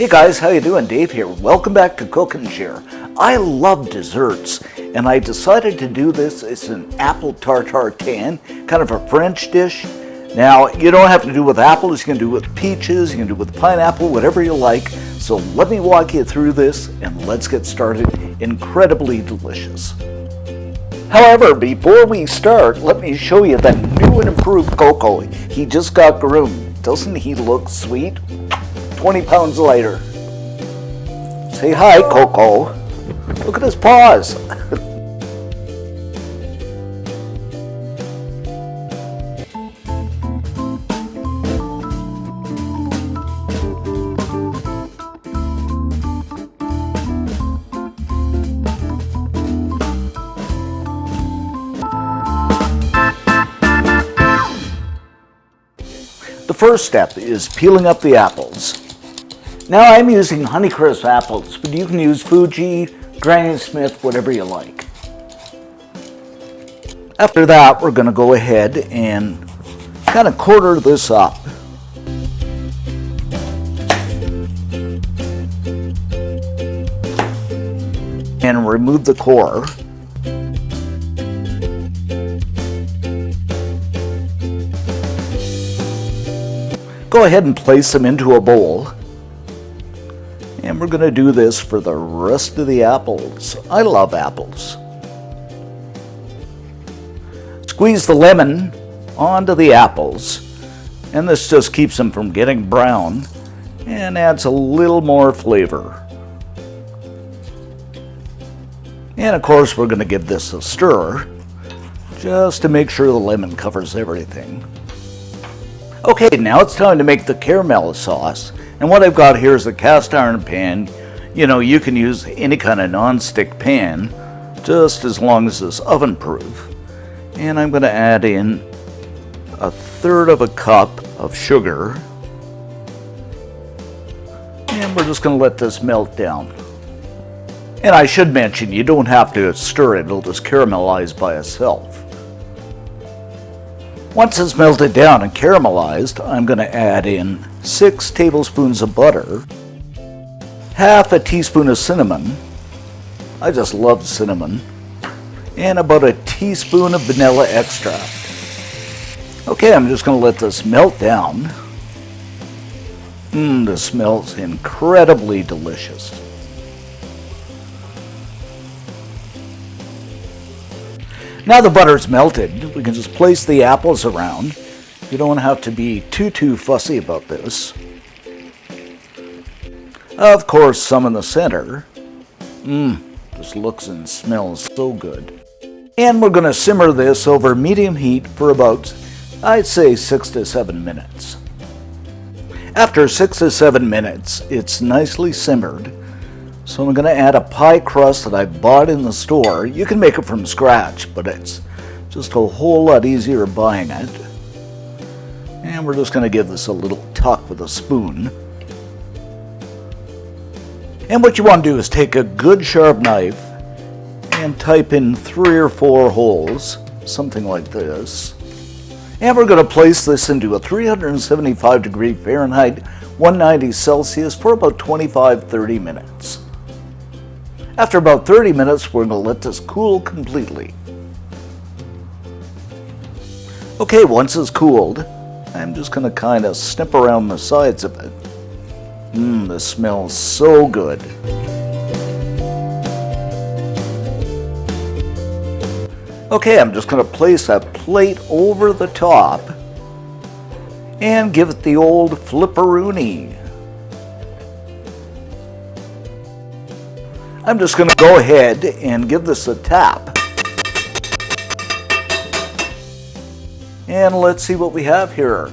Hey guys, how you doing? Dave here. Welcome back to Cook and Share. I love desserts, and I decided to do this. It's an apple Tarte Tatin, kind of a French dish. Now, you don't have to do it with apples. You can do it with peaches, you can do it with pineapple, whatever you like. So let me walk you through this, and let's get started. Incredibly delicious. However, before we start, let me show you that new and improved Coco. He just got groomed. Doesn't he look sweet? 20 pounds lighter. Say hi, Coco. Look at his paws. The first step is peeling up the apples. Now I'm using Honeycrisp apples, but you can use Fuji, Granny Smith, whatever you like. After that, we're going to go ahead and kind of quarter this up. And remove the core. Go ahead and place them into a bowl. And we're going to do this for the rest of the apples. I love apples. Squeeze the lemon onto the apples, and this just keeps them from getting brown and adds a little more flavor. And of course, we're going to give this a stir just to make sure the lemon covers everything. Okay, now it's time to make the caramel sauce. And what I've got here is a cast iron pan. You know, you can use any kind of non-stick pan, just as long as it's oven proof. And I'm going to add in 1/3 of a cup of sugar. And we're just going to let this melt down. And I should mention, you don't have to stir it, it'll just caramelize by itself. Once it's melted down and caramelized, I'm going to add in 6 tablespoons of butter, 1/2 teaspoon of cinnamon, I just love cinnamon, and about 1 teaspoon of vanilla extract. Okay, I'm just going to let this melt down. This smells incredibly delicious. Now the butter's melted, we can just place the apples around. You don't have to be too fussy about this. Of course, some in the center. This looks and smells so good. And we're going to simmer this over medium heat for about, I'd say, 6 to 7 minutes. After 6 to 7 minutes, it's nicely simmered. So I'm going to add a pie crust that I bought in the store. You can make it from scratch, but it's just a whole lot easier buying it. And we're just going to give this a little tuck with a spoon. And what you want to do is take a good sharp knife and type in 3 or 4 holes, something like this. And we're going to place this into a 375 degree Fahrenheit, 190 Celsius for about 25-30 minutes. After about 30 minutes, we're going to let this cool completely. Okay, once it's cooled, I'm just going to kind of snip around the sides of it. This smells so good. Okay, I'm just going to place a plate over the top and give it the old flipperoonie. I'm just going to go ahead and give this a tap. And let's see what we have here.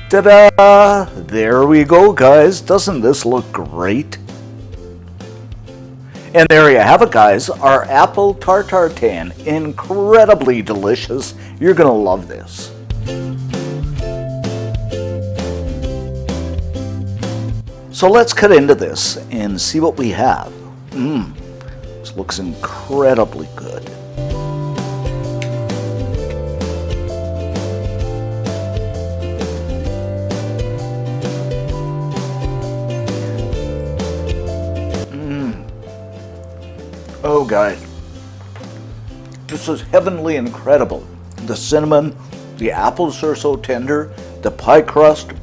Ta-da! There we go, guys. Doesn't this look great? And there you have it, guys. Our apple Tarte Tatin. Incredibly delicious. You're going to love this. So let's cut into this and see what we have. This looks incredibly good. guys, this is heavenly incredible. The cinnamon, the apples are so tender, the pie crust,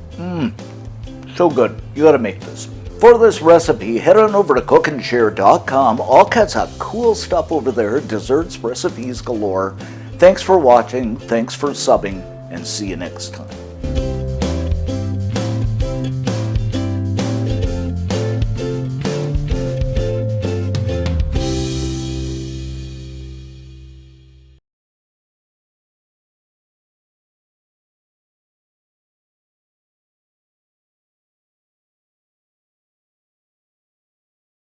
so good. You gotta make this. For this recipe, head on over to cookandshare.com. All kinds of cool stuff over there, desserts, recipes galore. Thanks for watching, thanks for subbing, and see you next time.